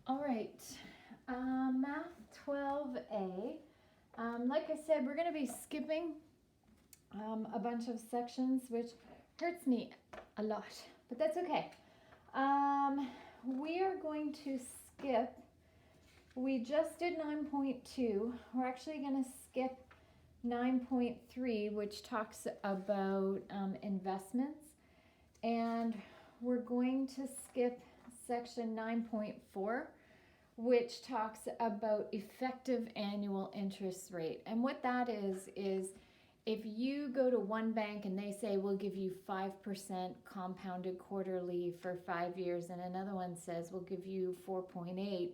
All right, Math 12A. Like I said, we're going to be skipping a bunch of sections, which hurts me a lot, but that's okay. We are going to skip, we just did 9.2. We're actually going to skip 9.3, which talks about investments, and we're going to skip section 9.4, which talks about effective annual interest rate. And what that is if you go to one bank and they say we'll give you 5% compounded quarterly for 5 years, and another one says we'll give you 4.8,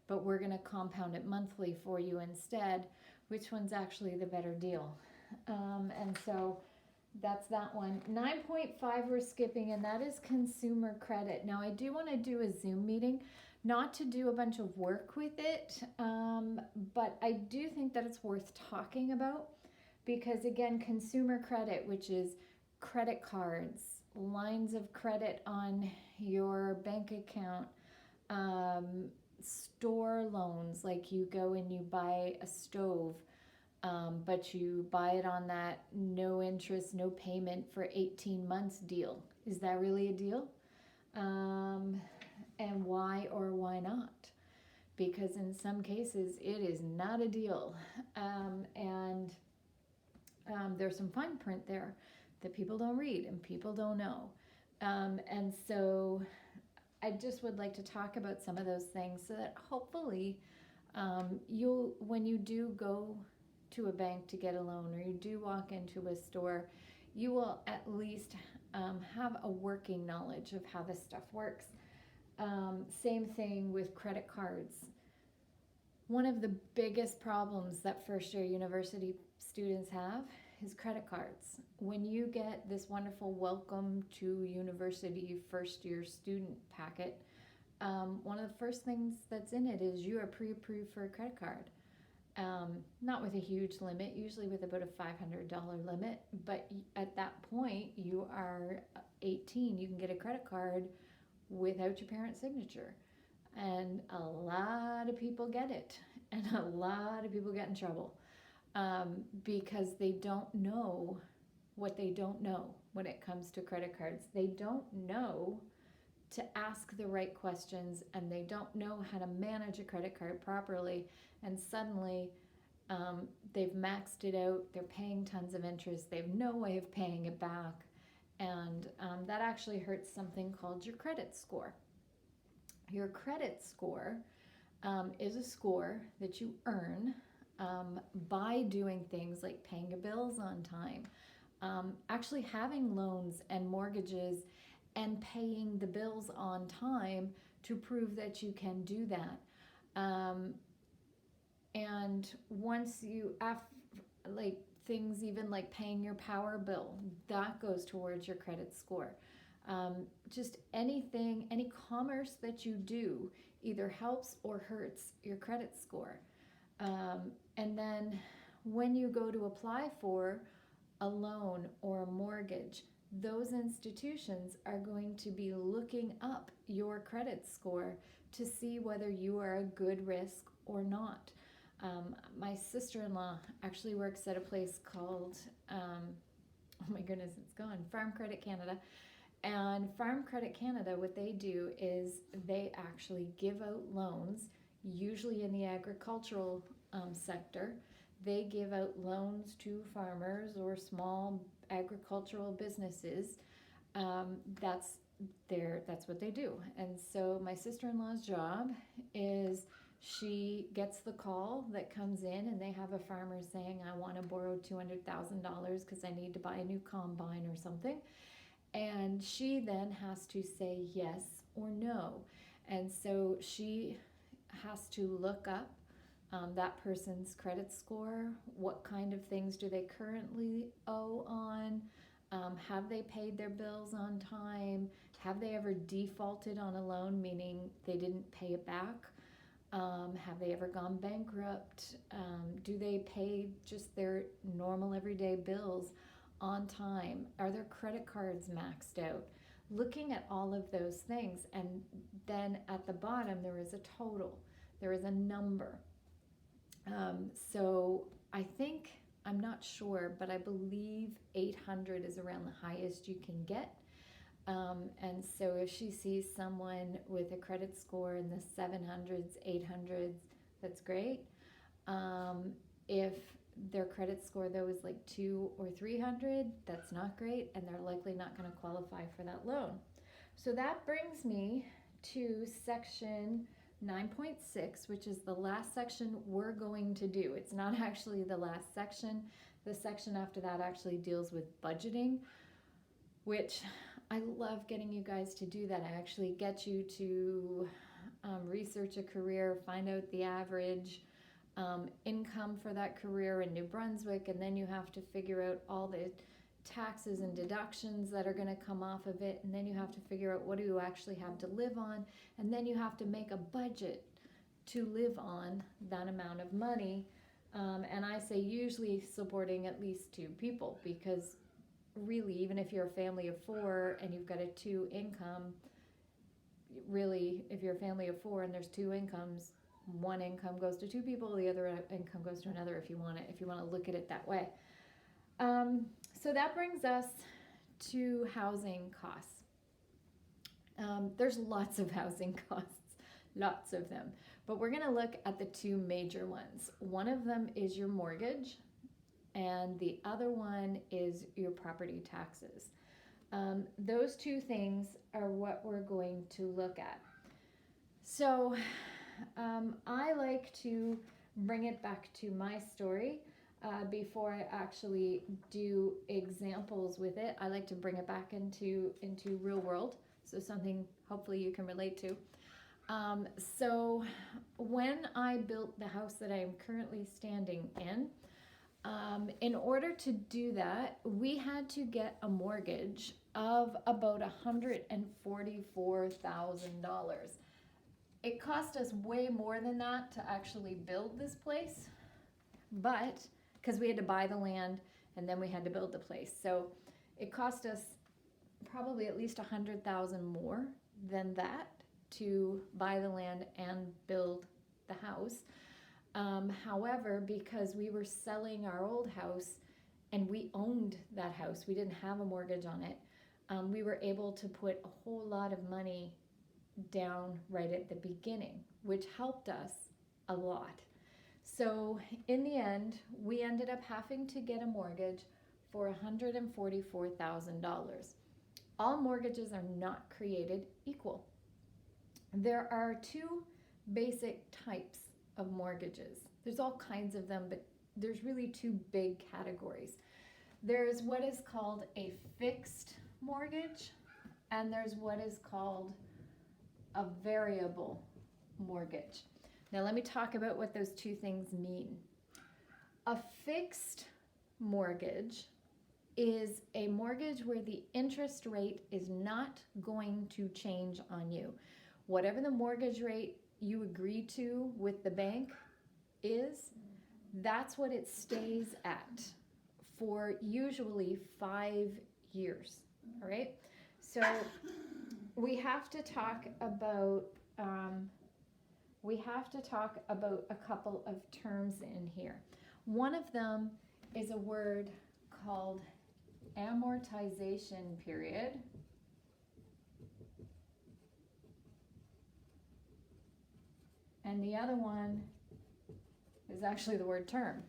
but we're going to compound it monthly for you instead, which one's actually the better deal? And so that's that one. 9.5 we're skipping, and that is consumer credit. Now, I do want to do a Zoom meeting, not to do a bunch of work with it, but I do think that it's worth talking about because, again, consumer credit, which is credit cards, lines of credit on your bank account, store loans, like you go and you buy a stove, but you buy it on that no interest, no payment for 18 months deal. Is that really a deal? And why or why not? Because in some cases it is not a deal. And there's some fine print there that people don't read and people don't know. And so I just would like to talk about some of those things so that hopefully you'll, when you do go to a bank to get a loan or you do walk into a store, you will at least have a working knowledge of how this stuff works. Same thing with credit cards. One of the biggest problems that first year university students have is credit cards. When you get this wonderful welcome to university first year student packet, one of the first things that's in it is you are pre-approved for a credit card. Not with a huge limit, usually with about a $500 limit, but at that point you are 18, you can get a credit card without your parent's signature. And a lot of people get it, and a lot of people get in trouble because they don't know what they don't know when it comes to credit cards. They don't know to ask the right questions, and they don't know how to manage a credit card properly, and suddenly they've maxed it out, they're paying tons of interest, they have no way of paying it back, and that actually hurts something called your credit score. Your credit score is a score that you earn by doing things like paying your bills on time, actually having loans and mortgages and paying the bills on time to prove that you can do that. And once you, like things even like paying your power bill, that goes towards your credit score. Just anything, any commerce that you do either helps or hurts your credit score. And then when you go to apply for a loan or a mortgage, those institutions are going to be looking up your credit score to see whether you are a good risk or not. My sister-in-law actually works at a place called, oh my goodness, it's gone, Farm Credit Canada. And Farm Credit Canada, what they do is they actually give out loans, usually in the agricultural sector. They give out loans to farmers or small agricultural businesses. That's what they do. And so my sister-in-law's job is she gets the call that comes in, and they have a farmer saying, I want to borrow $200,000 because I need to buy a new combine or something. And she then has to say yes or no. And so she has to look up that person's credit score. What kind of things do they currently owe on? Have they paid their bills on time? Have they ever defaulted on a loan, meaning they didn't pay it back? Have they ever gone bankrupt? Do they pay just their normal everyday bills on time? Are their credit cards maxed out? looking at all of those things. And then at the bottom, there is a total, there is a number. So I think, I'm not sure, but I believe 800 is around the highest you can get. And so if she sees someone with a credit score in the 700s, 800s, that's great. If their credit score though is like 200 or 300, that's not great, and they're likely not going to qualify for that loan. So that brings me to section 9.6, which is the last section we're going to do. It's not actually the last section. The section after that actually deals with budgeting, which I love getting you guys to do that. I actually get you to research a career, find out the average income for that career in New Brunswick, and then you have to figure out all the taxes and deductions that are going to come off of it, and then you have to figure out what do you actually have to live on, and then you have to make a budget to live on that amount of money. And I say usually supporting at least 2 people, because really, even if you're a family of 4 and you've got a 2 income, really, if you're a family of 4 and there's 2 incomes, one income goes to 2 people, the other income goes to another, if you want to look at it that way. So that brings us to housing costs. There's lots of housing costs, lots of them, but we're going to look at the 2 major ones. One of them is your mortgage, and the other one is your property taxes. Those 2 things are what we're going to look at. So I like to bring it back to my story before I actually do examples with it. I like to bring it back into real world, so something hopefully you can relate to. So when I built the house that I am currently standing in order to do that, we had to get a mortgage of about $144,000. It cost us way more than that to actually build this place, but because we had to buy the land and then we had to build the place. So it cost us probably at least $100,000 more than that to buy the land and build the house. However, because we were selling our old house and we owned that house, we didn't have a mortgage on it, we were able to put a whole lot of money down right at the beginning, which helped us a lot. So in the end, we ended up having to get a mortgage for $144,000. All mortgages are not created equal. There are 2 basic types of mortgages. There's all kinds of them, but there's really 2 big categories. There's what is called a fixed mortgage, and there's what is called a variable mortgage. Now let me talk about what those 2 things mean. A fixed mortgage is a mortgage where the interest rate is not going to change on you. Whatever the mortgage rate you agree to with the bank is, that's what it stays at for usually 5 years. All right. So we have to talk about a couple of terms in here. One of them is a word called amortization period. And the other one is actually the word term.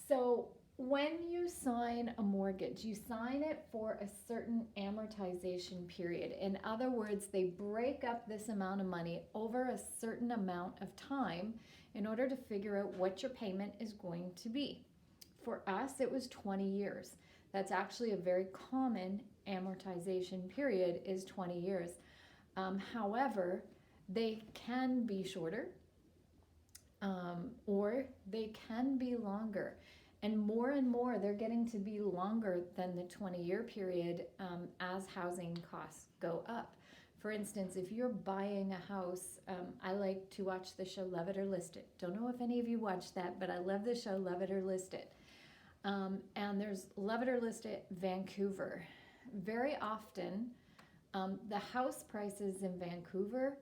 So when you sign a mortgage, you sign it for a certain amortization period. In other words, they break up this amount of money over a certain amount of time in order to figure out what your payment is going to be. For us, it was 20 years. That's actually a very common amortization period, is 20 years. However, they can be shorter or they can be longer. And more, they're getting to be longer than the 20-year period as housing costs go up. For instance, if you're buying a house, I like to watch the show Love It or List It. Don't know if any of you watch that, but I love the show Love It or List It. And there's Love It or List It Vancouver. Very often, The house prices in Vancouver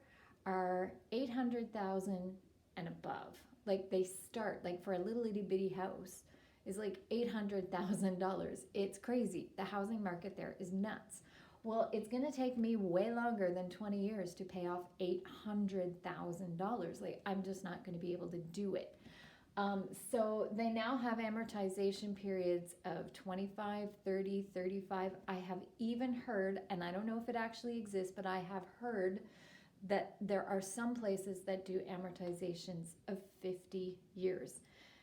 are 800,000 and above. Like they start, like for a little itty bitty house is like $800,000. It's crazy. The housing market there is nuts. Well, it's going to take me way longer than 20 years to pay off $800,000. Like I'm just not going to be able to do it. So they now have amortization periods of 25, 30, 35. I have even heard, and I don't know if it actually exists, but I have heard that there are some places that do amortizations of 50 years.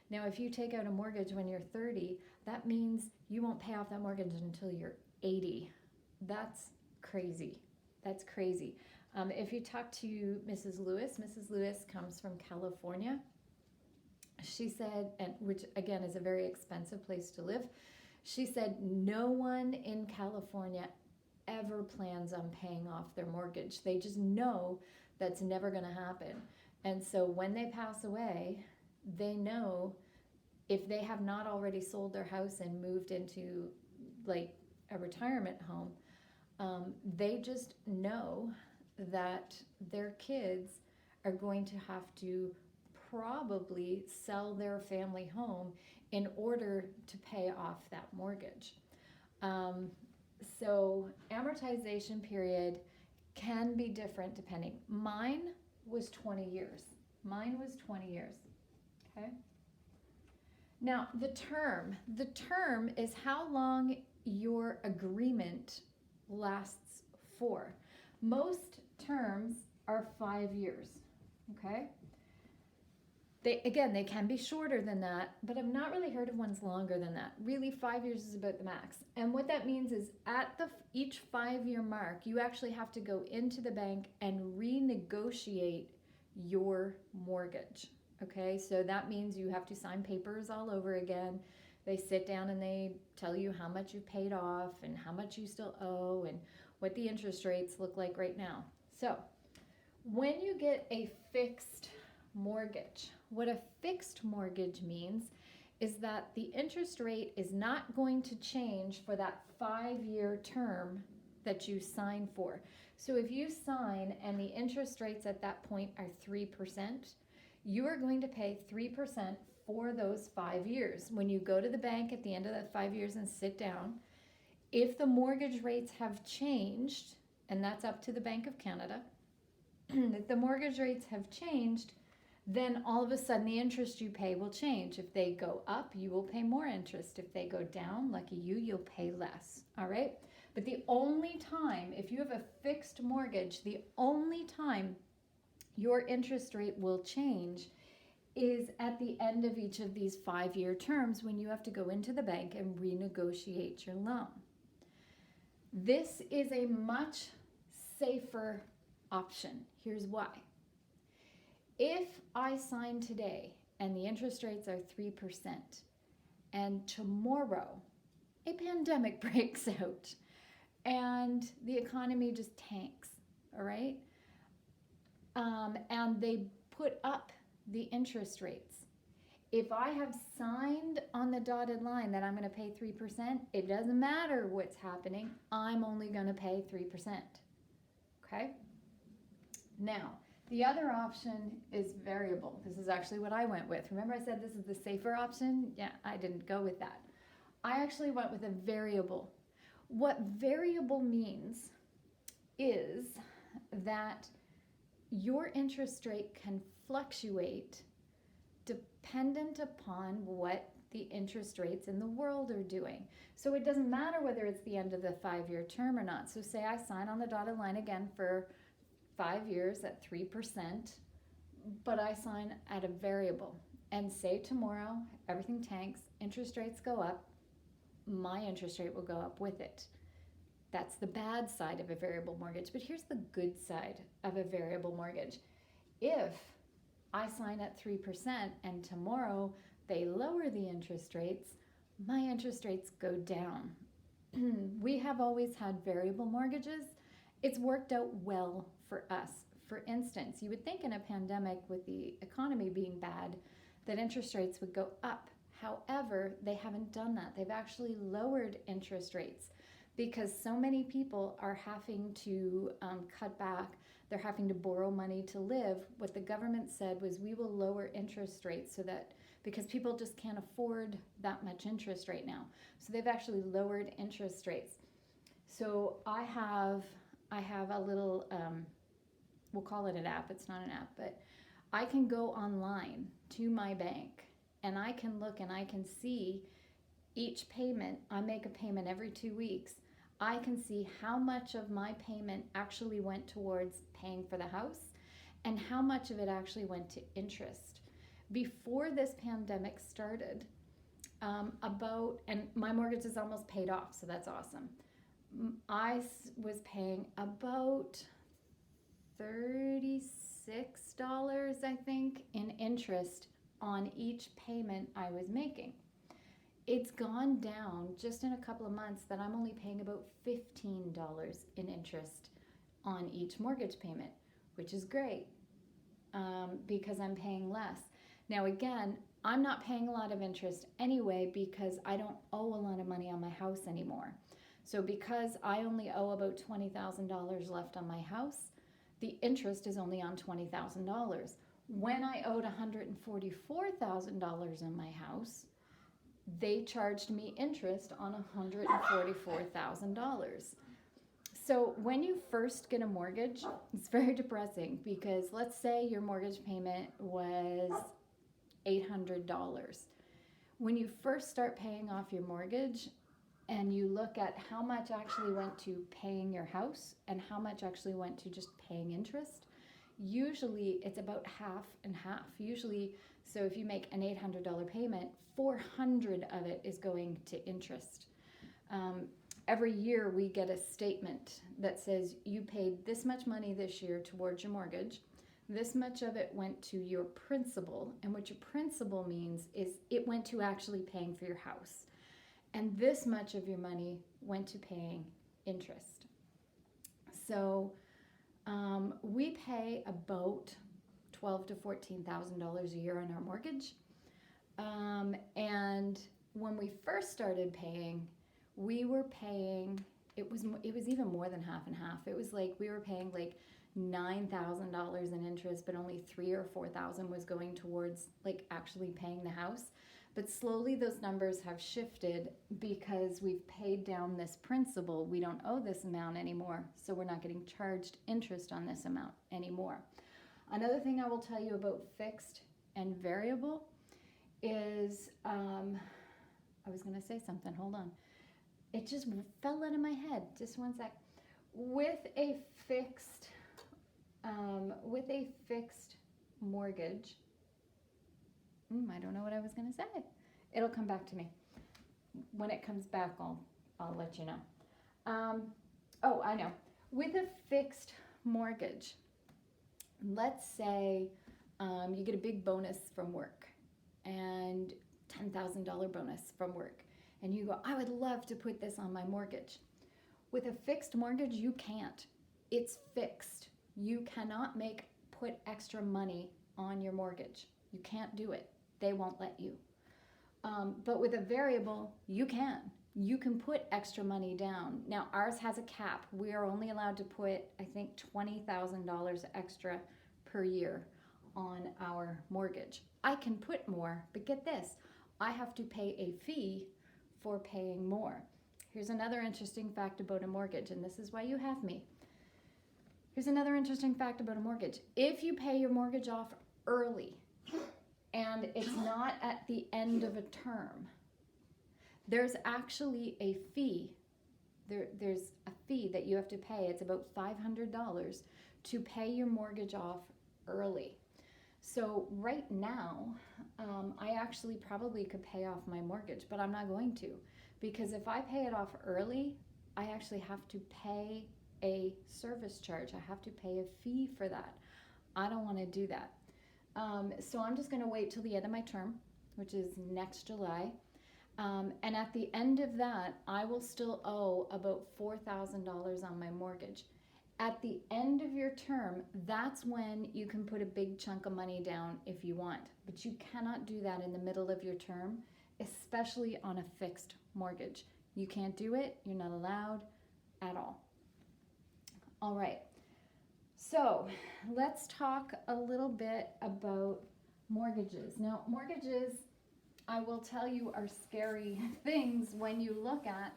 Now, if you take out a mortgage when you're 30, that means you won't pay off that mortgage until you're 80. That's crazy. That's crazy. If you talk to Mrs. Lewis comes from California. She said, and which again is a very expensive place to live, she said no one in California ever plans on paying off their mortgage. They just know that's never going to happen. And so when they pass away, they know if they have not already sold their house and moved into like a retirement home, they just know that their kids are going to have to probably sell their family home in order to pay off that mortgage. So amortization period can be different depending. Mine was 20 years. Okay. Now the term is how long your agreement lasts for. Most terms are 5 years. Okay. They can be shorter than that, but I've not really heard of ones longer than that. Really, 5 years is about the max. And what that means is at each 5-year mark, you actually have to go into the bank and renegotiate your mortgage. Okay, so that means you have to sign papers all over again. They sit down and they tell you how much you paid off and how much you still owe and what the interest rates look like right now. So when you get a fixed mortgage, what a fixed mortgage means is that the interest rate is not going to change for that 5-year term that you sign for. So if you sign and the interest rates at that point are 3%, you are going to pay 3% for those 5 years. When you go to the bank at the end of that 5 years and sit down, if the mortgage rates have changed, and that's up to the Bank of Canada, if the mortgage rates have changed, then all of a sudden the interest you pay will change. If they go up, you will pay more interest. If they go down, lucky you, you'll pay less. All right? But the only time, if you have a fixed mortgage, the only time your interest rate will change is at the end of each of these 5-year terms when you have to go into the bank and renegotiate your loan. This is a much safer option. Here's why. If I sign today and the interest rates are 3% and tomorrow a pandemic breaks out and the economy just tanks, all right? And they put up the interest rates. If I have signed on the dotted line that I'm going to pay 3%, it doesn't matter what's happening. I'm only going to pay 3%. Okay? Now, the other option is variable. This is actually what I went with. Remember I said this is the safer option? Yeah, I didn't go with that. I actually went with a variable. What variable means is that your interest rate can fluctuate dependent upon what the interest rates in the world are doing. So it doesn't matter whether it's the end of the 5-year term or not. So say I sign on the dotted line again for 5 years at 3%, but I sign at a variable. And say tomorrow everything tanks, interest rates go up, my interest rate will go up with it. That's the bad side of a variable mortgage. But here's the good side of a variable mortgage. If I sign at 3% and tomorrow they lower the interest rates, my interest rates go down. We have always had variable mortgages. It's worked out well for us. For instance, you would think in a pandemic with the economy being bad that interest rates would go up. However, they haven't done that. They've actually lowered interest rates. because so many people are having to cut back. They're having to borrow money to live. What the government said was, we will lower interest rates so that, because people just can't afford that much interest right now. So they've actually lowered interest rates. So I have a little, we'll call it an app. It's not an app, but I can go online to my bank and I can look and I can see each payment. I make a payment every 2 weeks. I can see how much of my payment actually went towards paying for the house and how much of it actually went to interest. Before this pandemic started, and my mortgage is almost paid off, so that's awesome. I was paying about $36, I think, in interest on each payment I was making. It's gone down just in a couple of months that I'm only paying about $15 in interest on each mortgage payment, which is great, because I'm paying less. Now, again, I'm not paying a lot of interest anyway because I don't owe a lot of money on my house anymore. So because I only owe about $20,000 left on my house, the interest is only on $20,000. When I owed $144,000 on my house, they charged me interest on $144,000. So when you first get a mortgage, it's very depressing because let's say your mortgage payment was $800. When you first start paying off your mortgage and you look at how much actually went to paying your house and how much actually went to just paying interest, usually it's about half and half. Usually, so if you make an $800 payment, $400 of it is going to interest. Every year we get a statement that says you paid this much money this year towards your mortgage. This much of it went to your principal, and what your principal means is it went to actually paying for your house. And this much of your money went to paying interest. So we pay about $12,000 to $14,000 a year on our mortgage. And when we first started paying, we were paying, it was even more than half and half. It was like we were paying like $9,000 in interest, but only $3,000 or $4,000 was going towards like actually paying the house. But slowly those numbers have shifted because we've paid down this principal. We don't owe this amount anymore, so we're not getting charged interest on this amount anymore. Another thing I will tell you about fixed and variable is, I was going to say something, hold on. It just fell out of my head, just one sec. With a fixed mortgage, I don't know what I was going to say. It'll come back to me. When it comes back, I'll let you know. Oh, I know. With a fixed mortgage, let's say you get a big bonus from work and $10,000 bonus from work, and you go, I would love to put this on my mortgage. With a fixed mortgage, you can't. It's fixed. You cannot put extra money on your mortgage. You can't do it. They won't let you. But with a variable, you can. You can put extra money down. Now, ours has a cap. We are only allowed to put, I think, $20,000 extra per year on our mortgage. I can put more, but get this, I have to pay a fee for paying more. Here's another interesting fact about a mortgage, and this is why you have me. Here's another interesting fact about a mortgage. If you pay your mortgage off early, and it's not at the end of a term, there's actually a fee. There's a fee that you have to pay. It's about $500 to pay your mortgage off early. So right now, I actually probably could pay off my mortgage, but I'm not going to, because if I pay it off early, I actually have to pay a service charge. I have to pay a fee for that. I don't want to do that. So I'm just going to wait till the end of my term, which is next July. And at the end of that, I will still owe about $4,000 on my mortgage. At the end of your term, that's when you can put a big chunk of money down if you want. But you cannot do that in the middle of your term, especially on a fixed mortgage. You can't do it. You're not allowed at all. All right. So let's talk a little bit about mortgages. Now, mortgages, I will tell you, are scary things when you look at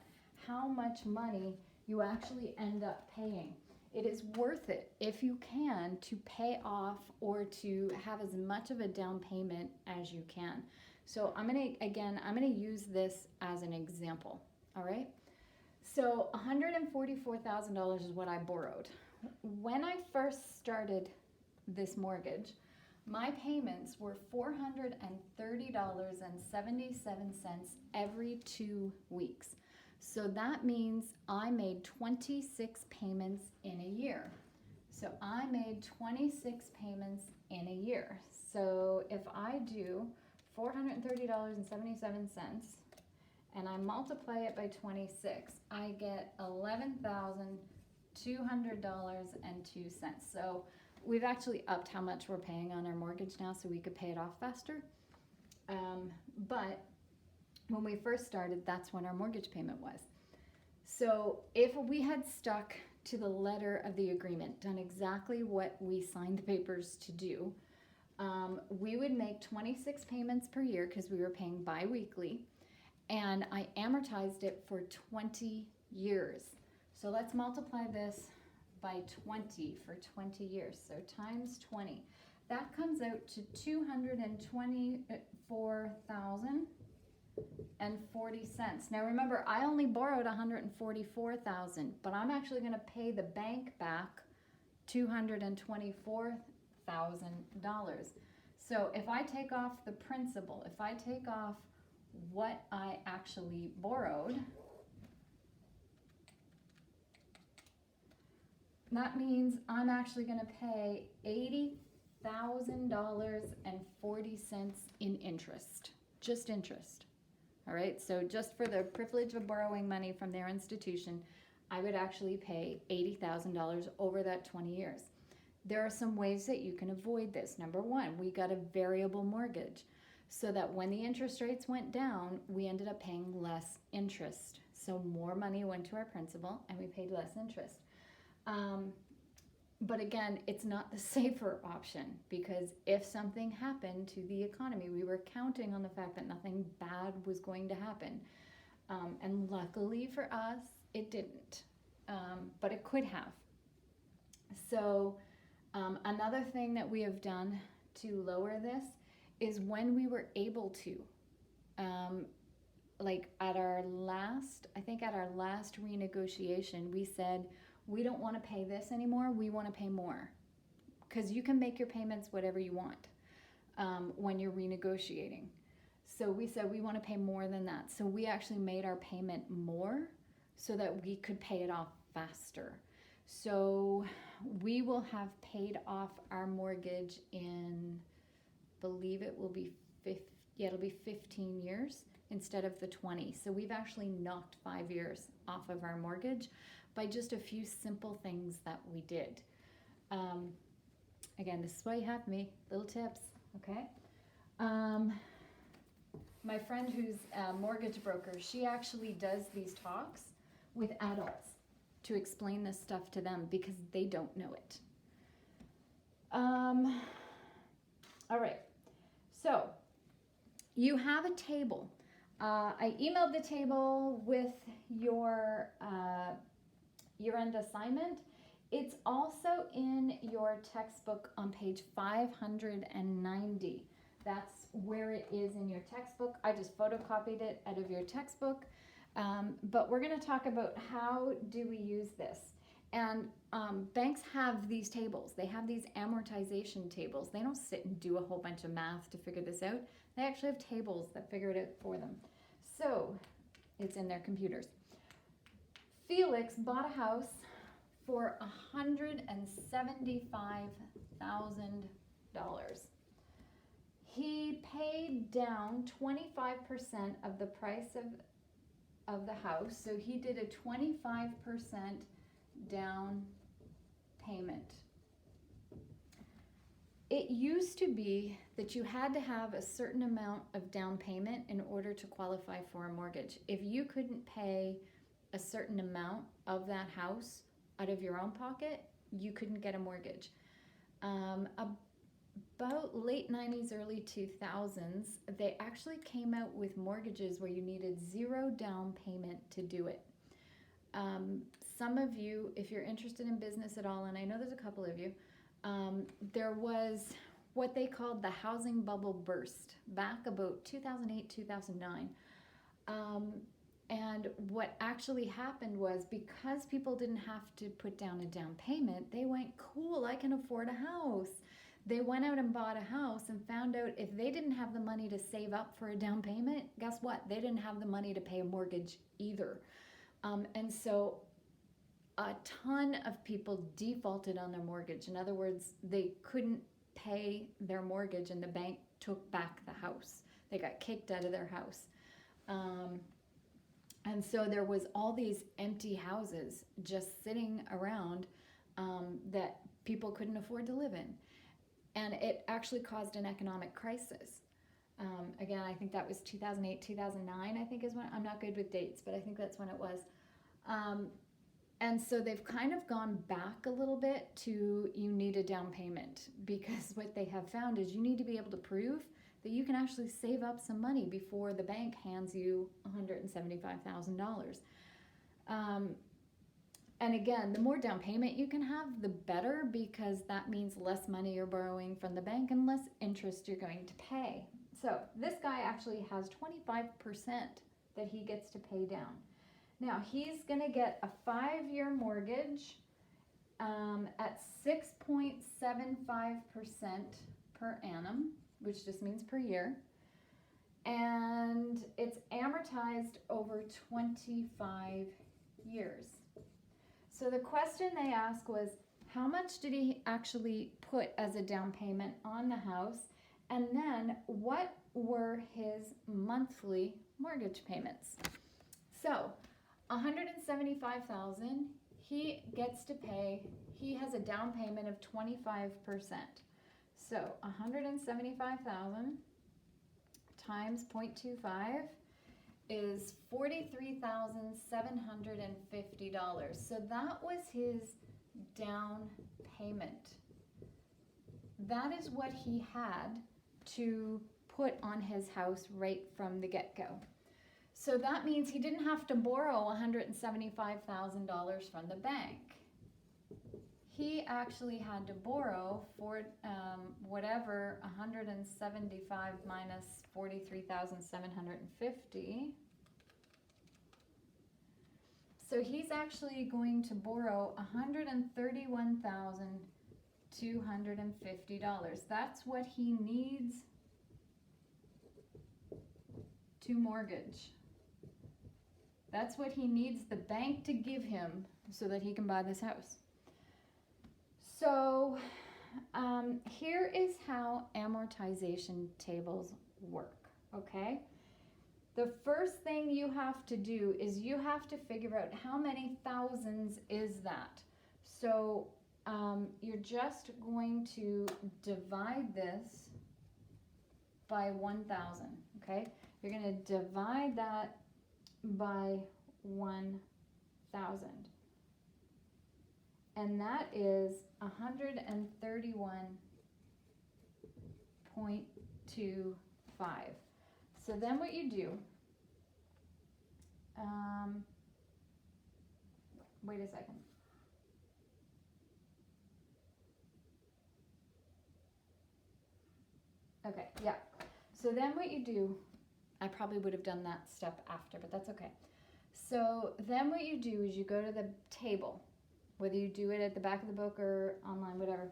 how much money you actually end up paying. It is worth it, if you can, to pay off or to have as much of a down payment as you can. So I'm gonna use this as an example, all right? So $144,000 is what I borrowed. When I first started this mortgage, my payments were $430.77 every 2 weeks. So that means I made 26 payments in a year. So I made 26 payments in a year. So if I do $430.77 and I multiply it by 26, I get $11,200.02. So we've actually upped how much we're paying on our mortgage now so we could pay it off faster. But when we first started, that's when our mortgage payment was. So if we had stuck to the letter of the agreement, done exactly what we signed the papers to do, we would make 26 payments per year because we were paying bi-weekly, and I amortized it for 20 years. So let's multiply this by 20 for 20 years. So times 20. That comes out to $224,040. Now remember, I only borrowed $144,000, but I'm actually going to pay the bank back $224,000. So if I take off the principal, if I take off what I actually borrowed, that means I'm actually going to pay $80,000.40 in interest, just interest. All right, so just for the privilege of borrowing money from their institution, I would actually pay $80,000 over that 20 years. There are some ways that you can avoid this. Number one, we got a variable mortgage so that when the interest rates went down, we ended up paying less interest. So more money went to our principal and we paid less interest. But again, it's not the safer option, because if something happened to the economy, we were counting on the fact that nothing bad was going to happen. And luckily for us, it didn't, but it could have. So another thing that we have done to lower this is when we were able to, like at our last renegotiation, we said, we don't want to pay this anymore, we want to pay more. Because you can make your payments whatever you want when you're renegotiating. So we said we want to pay more than that. So we actually made our payment more so that we could pay it off faster. So we will have paid off our mortgage in, believe it will be it'll be 15 years instead of the 20. So we've actually knocked 5 years off of our mortgage by just a few simple things that we did. Again, this is why you have me, little tips, okay? My friend who's a mortgage broker, she actually does these talks with adults to explain this stuff to them because they don't know it. All right, so you have a table. I emailed the table with your year-end assignment. It's also in your textbook on page 590. That's where it is in your textbook. I just photocopied it out of your textbook. But we're going to talk about how do we use this. And banks have these tables. They have these amortization tables. They don't sit and do a whole bunch of math to figure this out. They actually have tables that figure it out for them. So it's in their computers. Felix bought a house for $175,000. He paid down 25% of the price of the house, so he did a 25% down payment. It used to be that you had to have a certain amount of down payment in order to qualify for a mortgage. If you couldn't pay a certain amount of that house out of your own pocket, you couldn't get a mortgage. About late 90s, early 2000s, they actually came out with mortgages where you needed zero down payment to do it. Some of you, if you're interested in business at all, and I know there's a couple of you, there was what they called the housing bubble burst back about 2008, 2009. And what actually happened was, because people didn't have to put down a down payment, they went, cool, I can afford a house. They went out and bought a house and found out if they didn't have the money to save up for a down payment, guess what? They didn't have the money to pay a mortgage either. And so a ton of people defaulted on their mortgage. In other words, they couldn't pay their mortgage and the bank took back the house. They got kicked out of their house. And so there was all these empty houses just sitting around that people couldn't afford to live in. And it actually caused an economic crisis. Again, I think that was 2008, 2009, I think is when, I'm not good with dates, but I think that's when it was. And so they've kind of gone back a little bit to, you need a down payment, because what they have found is you need to be able to prove that you can actually save up some money before the bank hands you $175,000. And again, the more down payment you can have, the better, because that means less money you're borrowing from the bank and less interest you're going to pay. So this guy actually has 25% that he gets to pay down. Now he's going to get a 5-year mortgage at 6.75% per annum, which just means per year. And it's amortized over 25 years. So the question they asked was, how much did he actually put as a down payment on the house? And then what were his monthly mortgage payments? So $175,000, he gets to pay, he has a down payment of 25%. So 175,000 times 0.25 is $43,750. So that was his down payment. That is what he had to put on his house right from the get-go. So that means he didn't have to borrow $175,000 from the bank. He actually had to borrow for whatever 175 minus 43,750. So he's actually going to borrow $131,250. That's what he needs to mortgage. That's what he needs the bank to give him so that he can buy this house. So here is how amortization tables work, okay? The first thing you have to do is you have to figure out how many thousands is that. So you're just going to divide this by 1,000, okay? You're going to divide that by 1,000. And that is 131.25. So then what you do, wait a second. Okay, yeah. So then what you do, I probably would have done that step after, but that's okay. So then what you do is you go to the table, whether you do it at the back of the book or online, whatever.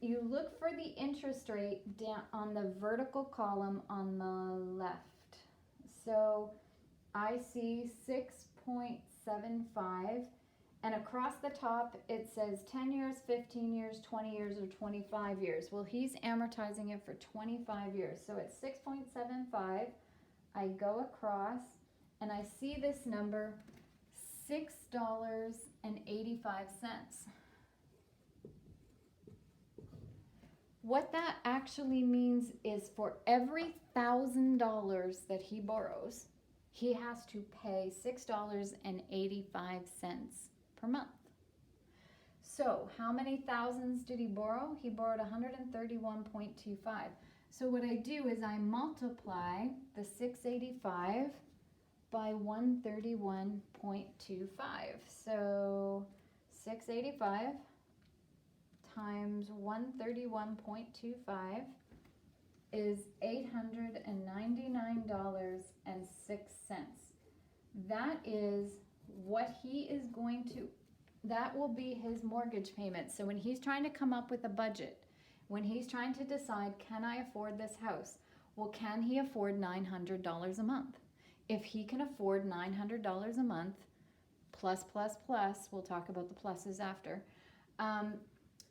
You look for the interest rate down on the vertical column on the left. So I see 6.75, and across the top it says 10 years, 15 years, 20 years, or 25 years. Well, he's amortizing it for 25 years. So at 6.75, I go across and I see this number, $6.85. What that actually means is for every $1,000 that he borrows, he has to pay $6.85 per month. So how many thousands did he borrow? He borrowed 131.25. So what I do is I multiply the 685 by 131.25. So 685 times 131.25 is $899.06. That is what he is going to, that will be his mortgage payment. So when he's trying to come up with a budget, when he's trying to decide, can I afford this house? Well, can he afford $900 a month? If he can afford $900 a month, plus, we'll talk about the pluses after,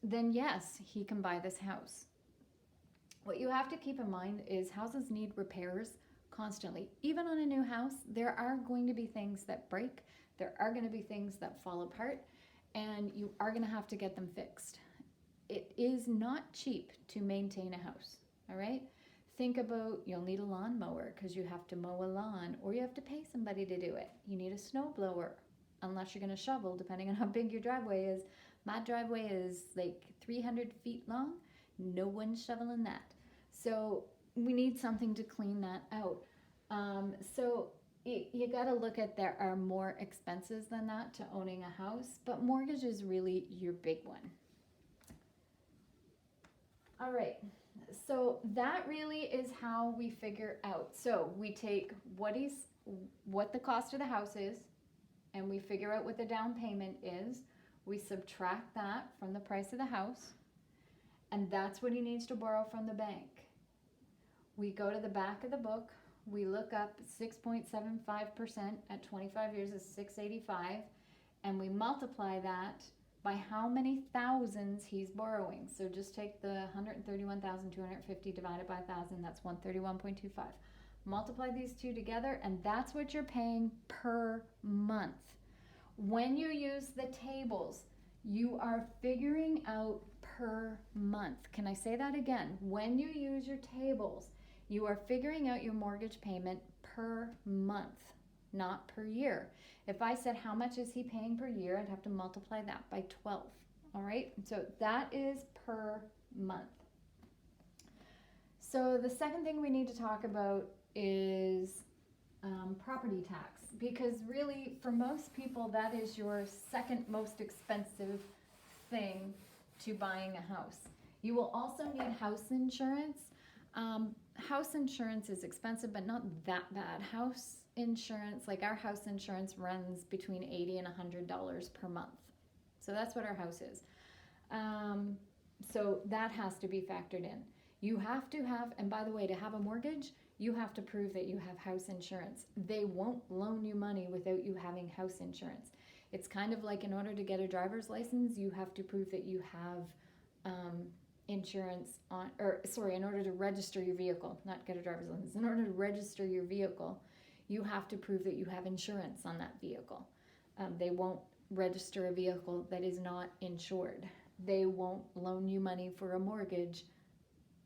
then yes, he can buy this house. What you have to keep in mind is houses need repairs constantly. Even on a new house, there are going to be things that break, there are going to be things that fall apart, and you are going to have to get them fixed. It is not cheap to maintain a house, all right? Think about, you'll need a lawnmower because you have to mow a lawn, or you have to pay somebody to do it. You need a snow blower, unless you're going to shovel, depending on how big your driveway is. My driveway is like 300 feet long. No one's shoveling that. So we need something to clean that out. So you got to look at, there are more expenses than that to owning a house, but mortgage is really your big one. All right, so that really is how we figure out. So we take what the cost of the house is, and we figure out what the down payment is. We subtract that from the price of the house, and that's what he needs to borrow from the bank. We go to the back of the book, we look up 6.75% at 25 years is 685, and we multiply that by how many thousands he's borrowing. So just take the 131,250 divided by 1,000, that's 131.25. Multiply these two together, and that's what you're paying per month. When you use the tables, you are figuring out per month. Can I say that again? When you use your tables, you are figuring out your mortgage payment per month, not per year. If I said how much is he paying per year, I'd have to multiply that by 12. All right, so that is per month. So the second thing we need to talk about is property tax, because really for most people that is your second most expensive thing to buying a house. You will also need house insurance. House insurance is expensive, but not that bad. House insurance, like our house insurance, runs between $80 and $100 per month. So that's what our house is. So that has to be factored in. You have to have, and by the way, to have a mortgage, you have to prove that you have house insurance. They won't loan you money without you having house insurance. It's kind of like, in order to get a driver's license, you have to prove that you have insurance on, or sorry, in order to register your vehicle, not get a driver's license, in order to register your vehicle, you have to prove that you have insurance on that vehicle. They won't register a vehicle that is not insured. They won't loan you money for a mortgage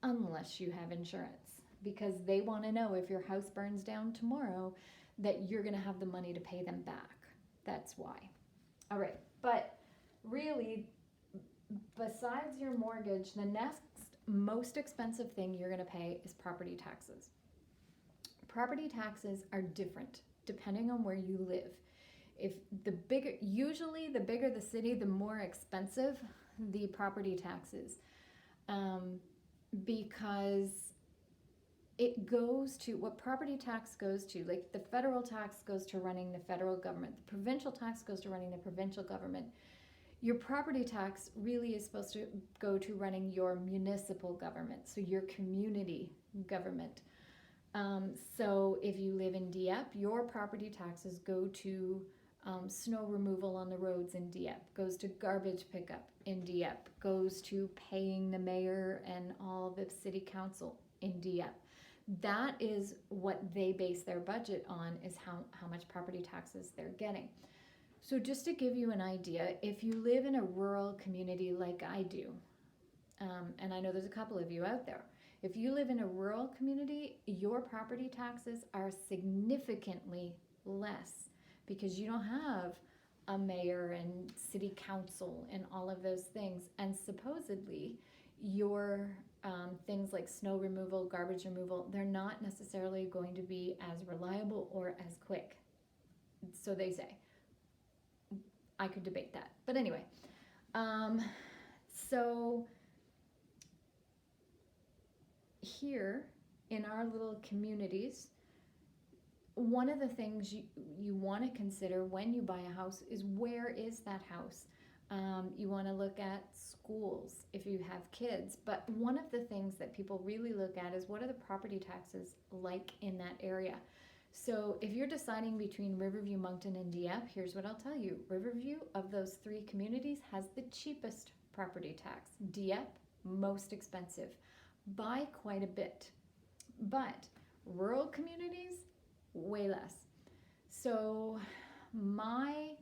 unless you have insurance, because they want to know if your house burns down tomorrow that you're going to have the money to pay them back. That's why. All right, but really, besides your mortgage, the next most expensive thing you're going to pay is property taxes. Property taxes are different depending on where you live. Usually the bigger the city, the more expensive the property taxes, because it goes to, what property tax goes to, like the federal tax goes to running the federal government, the provincial tax goes to running the provincial government. Your property tax really is supposed to go to running your municipal government, so your community government. So if you live in Dieppe, your property taxes go to snow removal on the roads in Dieppe, goes to garbage pickup in Dieppe, goes to paying the mayor and all the city council in Dieppe. That is what they base their budget on, is how much property taxes they're getting. So just to give you an idea, if you live in a rural community like I do, and I know there's a couple of you out there. If you live in a rural community, your property taxes are significantly less because you don't have a mayor and city council and all of those things. And supposedly, your things like snow removal, garbage removal, they're not necessarily going to be as reliable or as quick. So they say. I could debate that. But anyway, so here in our little communities, one of the things you want to consider when you buy a house is where is that house? You want to look at schools if you have kids, but one of the things that people really look at is what are the property taxes like in that area? So if you're deciding between Riverview, Moncton, and Dieppe, here's what I'll tell you. Riverview, of those three communities, has the cheapest property tax. Dieppe, most expensive, by quite a bit. But rural communities, way less. So my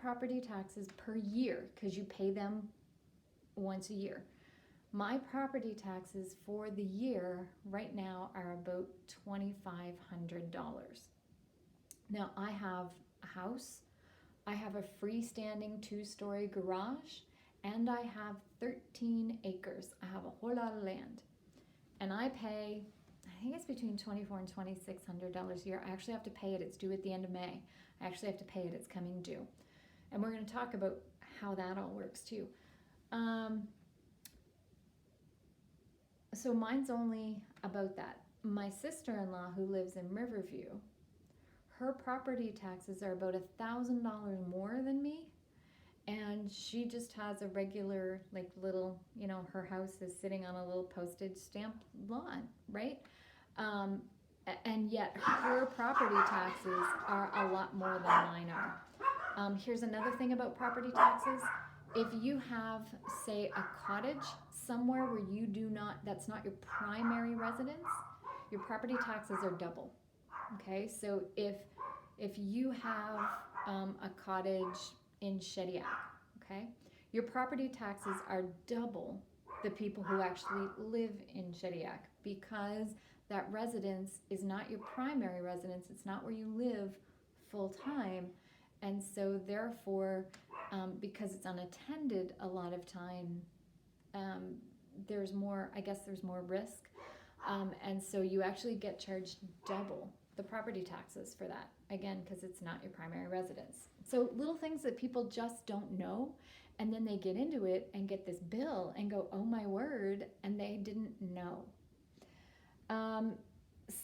property taxes per year, because you pay them once a year, my property taxes for the year right now are about $2,500. Now I have a house, I have a freestanding 2-story garage, and I have 13 acres. I have a whole lot of land. And I pay, I think it's between $2,400 and $2,600 a year. I actually have to pay it. It's due at the end of May. I actually have to pay it. It's coming due. And we're going to talk about how that all works too. So mine's only about that. My sister-in-law who lives in Riverview, her property taxes are about $1,000 more than me, and she just has a regular, like, little, you know, her house is sitting on a little postage stamp lawn, right? And yet her property taxes are a lot more than mine are. Here's another thing about property taxes. If you have, say, a cottage somewhere where you do not, that's not your primary residence, your property taxes are double. Okay, so if you have a cottage in Shediac, okay, your property taxes are double the people who actually live in Shediac, because that residence is not your primary residence. It's not where you live full time, and so therefore, because it's unattended a lot of time, there's more, I guess there's more risk, and so you actually get charged double the property taxes for that, again, because it's not your primary residence. So little things that people just don't know, and then they get into it and get this bill and go, oh my word, and they didn't know.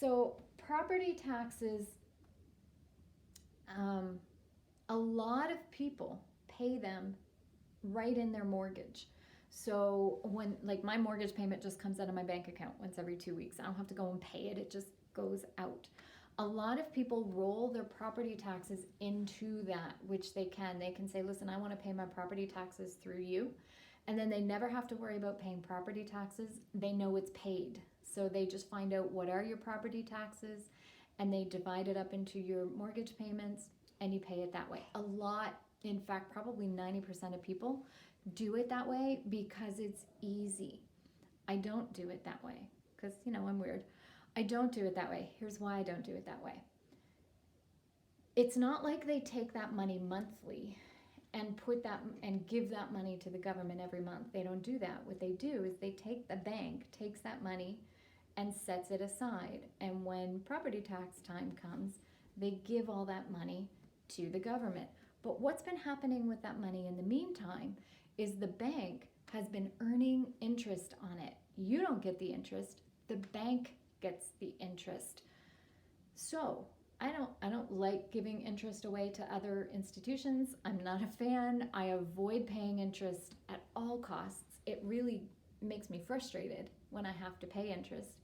So property taxes, a lot of people pay them right in their mortgage. So when, like, my mortgage payment just comes out of my bank account once every 2 weeks. I don't have to go and pay it. It just goes out. A lot of people roll their property taxes into that, which they can. They can say, listen, I want to pay my property taxes through you. And then they never have to worry about paying property taxes. They know it's paid. So they just find out what are your property taxes, and they divide it up into your mortgage payments, and you pay it that way. A lot, in fact, probably 90% of people do it that way because it's easy. I don't do it that way because, you know, I'm weird. I don't do it that way. Here's why I don't do it that way. It's not like they take that money monthly and put that and give that money to the government every month. They don't do that. What they do is the bank takes that money and sets it aside. And when property tax time comes, they give all that money to the government. But what's been happening with that money in the meantime is the bank has been earning interest on it. You don't get the interest, the bank gets the interest. So I don't like giving interest away to other institutions. I'm not a fan. I avoid paying interest at all costs. It really makes me frustrated when I have to pay interest.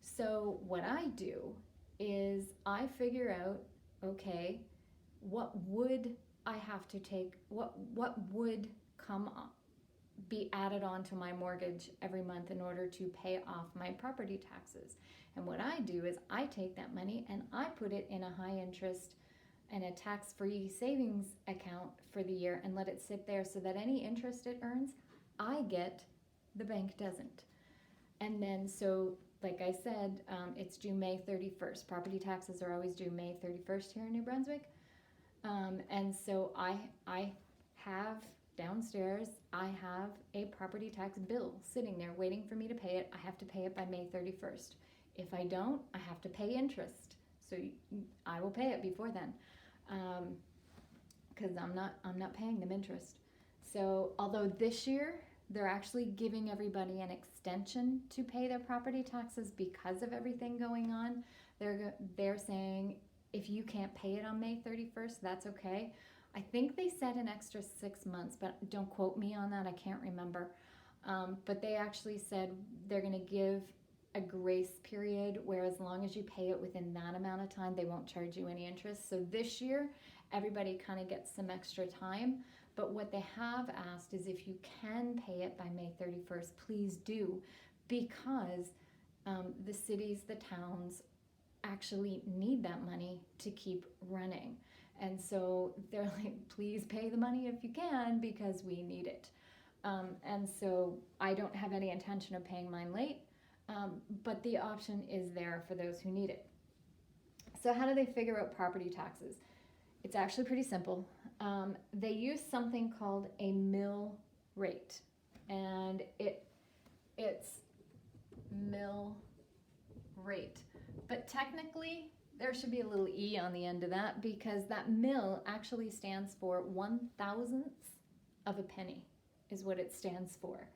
So what I do is I figure out, okay, what would I have to take, what would come up, be added onto my mortgage every month in order to pay off my property taxes. And what I do is I take that money and I put it in a high interest and a tax-free savings account for the year and let it sit there so that any interest it earns, I get, the bank doesn't. And then, so like I said, it's due May 31st. Property taxes are always due May 31st here in New Brunswick. And so I have downstairs, I have a property tax bill sitting there waiting for me to pay it. I have to pay it by May 31st. If I don't, I have to pay interest. So I will pay it before then, because I'm not paying them interest. So although this year they're actually giving everybody an extension to pay their property taxes because of everything going on, they're saying if you can't pay it on May 31st, that's okay. I think they said an extra 6 months, but don't quote me on that. I can't remember. But they actually said they're going to give a grace period where as long as you pay it within that amount of time, they won't charge you any interest. So this year, everybody kind of gets some extra time. But what they have asked is if you can pay it by May 31st, please do, because the cities, the towns actually need that money to keep running. And so they're like, please pay the money if you can, because we need it. And so I don't have any intention of paying mine late, but the option is there for those who need it. So how do they figure out property taxes? It's actually pretty simple. They use something called a mill rate, and it's mill rate. But technically, there should be a little E on the end of that, because that mill actually stands for 1/1000th of a penny is what it stands for.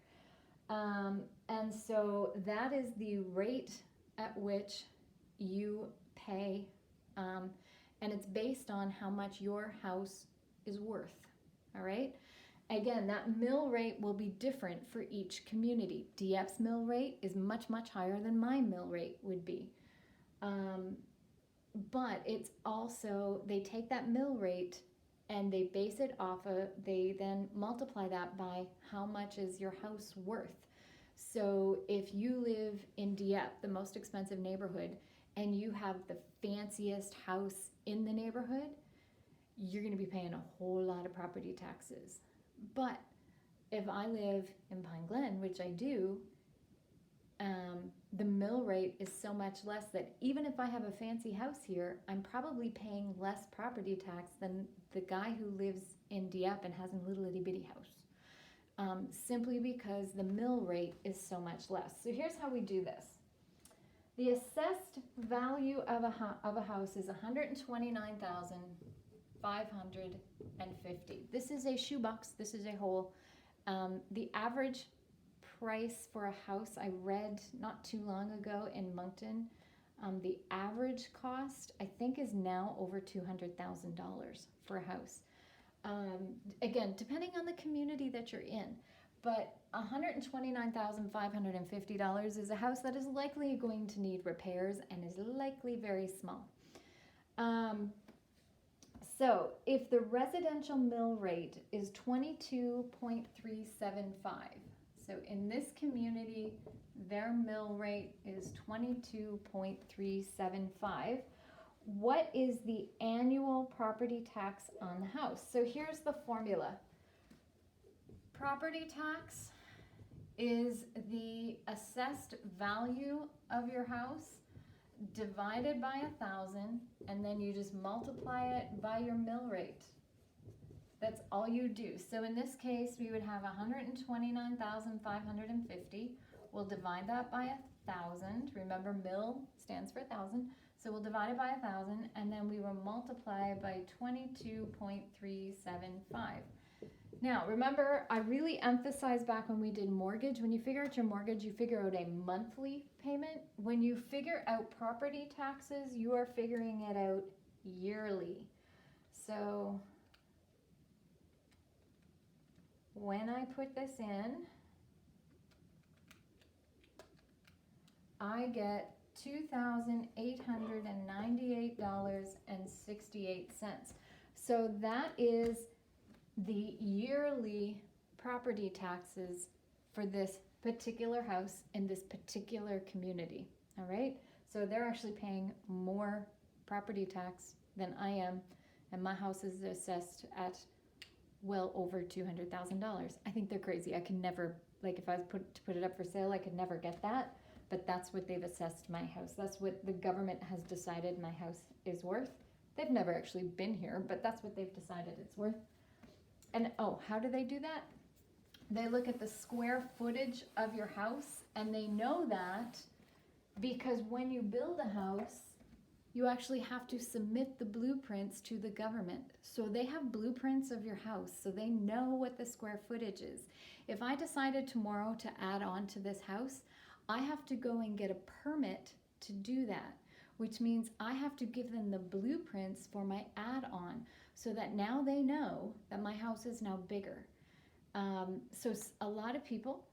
And so that is the rate at which you pay, and it's based on how much your house is worth, all right? Again, that mill rate will be different for each community. Diepp's mill rate is much, much higher than my mill rate would be. But it's also, they take that mill rate and they base it off of, they then multiply that by how much is your house worth. So if you live in Dieppe, the most expensive neighborhood, and you have the fanciest house in the neighborhood, you're going to be paying a whole lot of property taxes. But if I live in Pine Glen, which I do, the mill rate is so much less that even if I have a fancy house here, I'm probably paying less property tax than the guy who lives in Dieppe and has a little itty bitty house, simply because the mill rate is so much less. So here's how we do this. The assessed value of a house is $129,550. This is a shoebox. This is a whole. The average price for a house I read not too long ago in Moncton, the average cost I think is now over $200,000 for a house. Again, depending on the community that you're in, but $129,550 is a house that is likely going to need repairs and is likely very small. So if the residential mill rate is 22.375, so in this community, their mill rate is 22.375. What is the annual property tax on the house? So here's the formula. Property tax is the assessed value of your house divided by 1,000, and then you just multiply it by your mill rate. That's all you do. So in this case, we would have 129,550. We'll divide that by 1,000. Remember, mill stands for 1,000. So we'll divide it by 1,000, and then we will multiply by 22.375. Now, remember, I really emphasized back when we did mortgage, when you figure out your mortgage, you figure out a monthly payment. When you figure out property taxes, you are figuring it out yearly. So when I put this in, I get $2,898.68. So that is the yearly property taxes for this particular house in this particular community. All right, so they're actually paying more property tax than I am, and my house is assessed at well over $200,000. I think they're crazy. I can never, like, if I was to put it up for sale, I could never get that. But that's what they've assessed my house. That's what the government has decided my house is worth. They've never actually been here, but that's what they've decided it's worth. And oh, how do they do that? They look at the square footage of your house, and they know that because when you build a house, you actually have to submit the blueprints to the government. So they have blueprints of your house, so they know what the square footage is. If I decided tomorrow to add on to this house, I have to go and get a permit to do that, which means I have to give them the blueprints for my add-on so that now they know that my house is now bigger. So a lot of people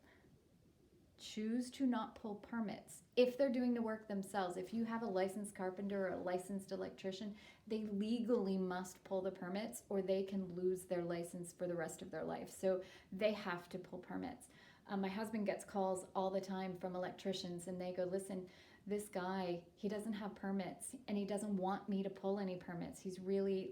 choose to not pull permits if they're doing the work themselves. If you have a licensed carpenter or a licensed electrician, they legally must pull the permits or they can lose their license for the rest of their life. So they have to pull permits. My husband gets calls all the time from electricians, and they go, listen, this guy, he doesn't have permits and he doesn't want me to pull any permits. He's really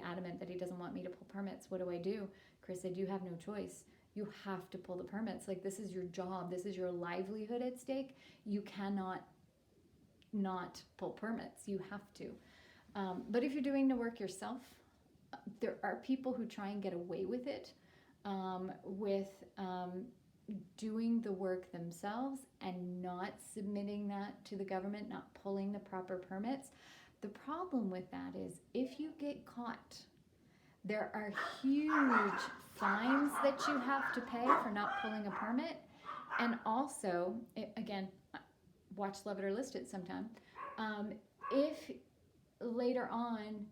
adamant that he doesn't want me to pull permits. What do I do? Chris said, you have no choice. You have to pull the permits. Like, this is your job. This is your livelihood at stake. You cannot not pull permits. You have to. But if you're doing the work yourself, there are people who try and get away with it, with doing the work themselves and not submitting that to the government, not pulling the proper permits. The problem with that is if you get caught, there are huge fines that you have to pay for not pulling a permit. And also, again, watch Love It or List It sometime. If later on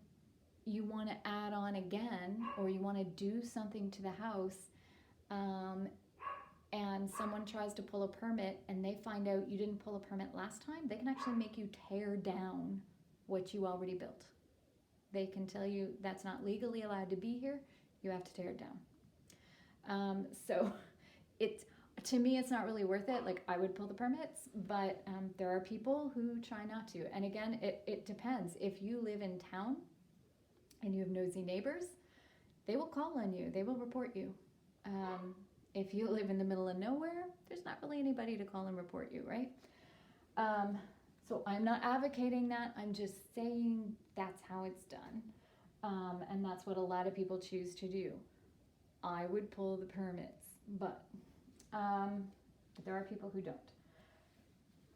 you want to add on again, or you want to do something to the house, and someone tries to pull a permit and they find out you didn't pull a permit last time, they can actually make you tear down what you already built. They can tell you that's not legally allowed to be here. You have to tear it down. So to me, it's not really worth it. Like, I would pull the permits, but there are people who try not to. And again, it depends. If you live in town and you have nosy neighbors, they will call on you. They will report you. If you live in the middle of nowhere, there's not really anybody to call and report you, right? So I'm not advocating that. I'm just saying that's how it's done. And that's what a lot of people choose to do. I would pull the permits, but there are people who don't.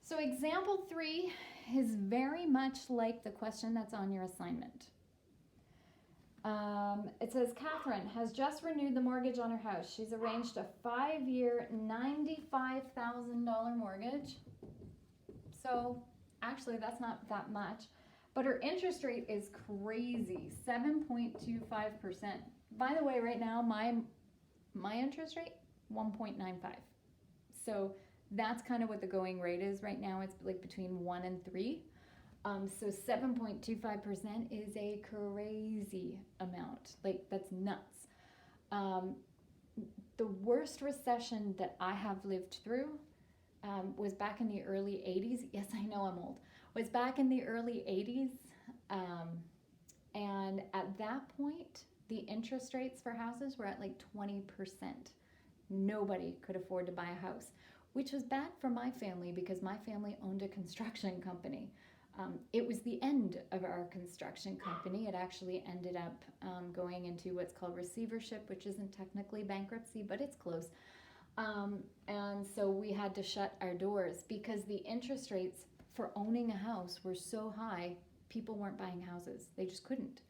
So example 3 is very much like the question that's on your assignment. It says, Catherine has just renewed the mortgage on her house. She's arranged a 5-year, $95,000 mortgage. So actually, that's not that much. But her interest rate is crazy, 7.25%. By the way, right now, my interest rate, 1.95. So that's kind of what the going rate is right now. It's like between 1 and 3. So 7.25% is a crazy amount. Like, that's nuts. The worst recession that I have lived through was back in the early 80s. Yes, I know I'm old. Was back in the early 80s. And at that point, the interest rates for houses were at like 20%. Nobody could afford to buy a house, which was bad for my family because my family owned a construction company. It was the end of our construction company. It actually ended up going into what's called receivership, which isn't technically bankruptcy, but it's close. And so we had to shut our doors because the interest rates for owning a house were so high, people weren't buying houses. They just couldn't.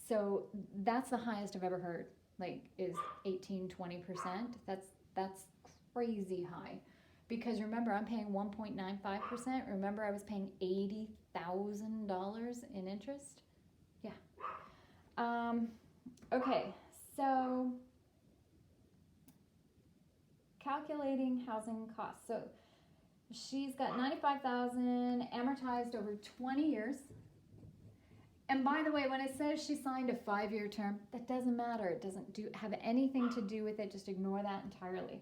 So that's the highest I've ever heard, like, is 18-20%. That's crazy high. Because remember, I'm paying 1.95%. Remember, I was paying $80,000 in interest? Yeah. Okay, so calculating housing costs. So she's got $95,000 amortized over 20 years. And by the way, when it says she signed a 5-year term, that doesn't matter. It doesn't have anything to do with it. Just ignore that entirely.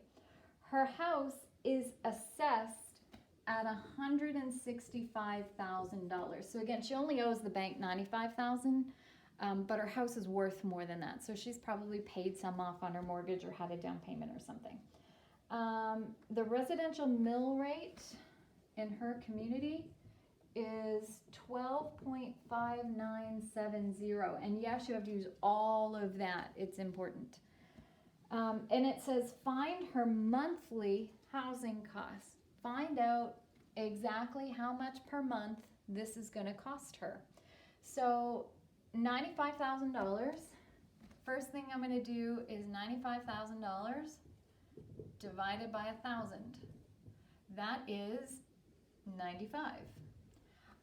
Her house is assessed at $165,000. So again, she only owes the bank $95,000. But her house is worth more than that. So she's probably paid some off on her mortgage or had a down payment or something. The residential mill rate in her community is 12.5970. And yes, you have to use all of that. It's important. And it says find her monthly housing costs. Find out exactly how much per month this is going to cost her. So $95,000. First thing I'm going to do is $95,000 divided by 1,000. That is 95.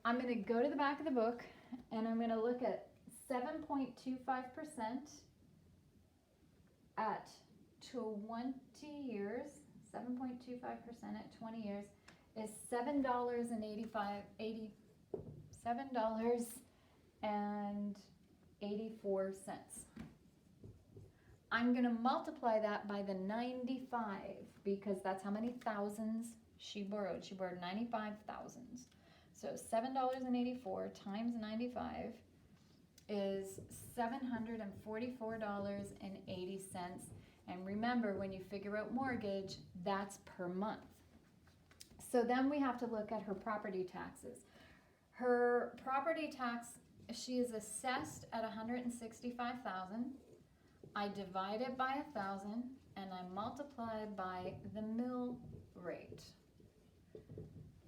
I'm going to go to the back of the book and I'm going to look at 7.25% at 20 years. 7.25% at 20 years is $7.84. I'm going to multiply that by the 95 because that's how many thousands she borrowed. She borrowed 95 thousands. So $7.84 times 95 is $744.80. And remember, when you figure out mortgage, that's per month. So then we have to look at her property taxes. Her property tax, she is assessed at $165,000. I divide it by 1,000 and I multiply by the mill rate,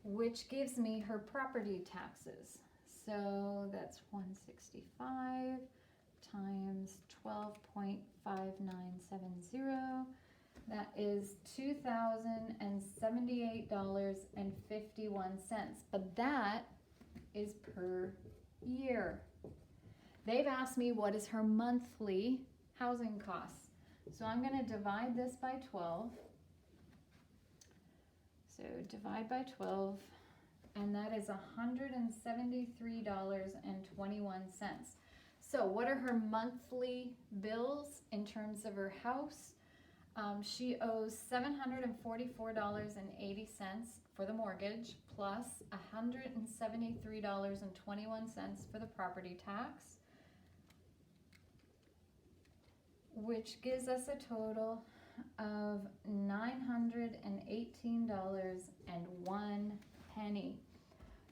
which gives me her property taxes. So that's 165 times 12.5970. That is $2,078.51. But that is per year. They've asked me what is her monthly housing costs. So I'm going to divide this by 12. So divide by 12, and that is $173.21. So what are her monthly bills in terms of her house? She owes $744.80 for the mortgage, plus $173.21 for the property tax, which gives us a total of $918.01.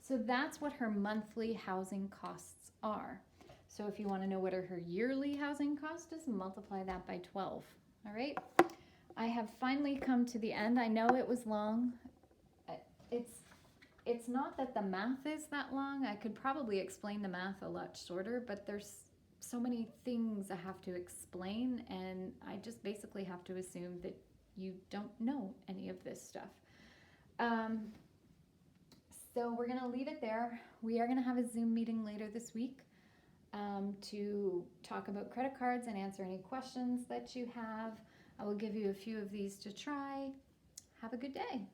So that's what her monthly housing costs are. So if you want to know what her yearly housing cost is, multiply that by 12. All right. I have finally come to the end. I know it was long. It's not that the math is that long. I could probably explain the math a lot shorter, but there's so many things I have to explain, and I just basically have to assume that you don't know any of this stuff. So we're going to leave it there. We are going to have a Zoom meeting later this week to talk about credit cards and answer any questions that you have. I will give you a few of these to try. Have a good day.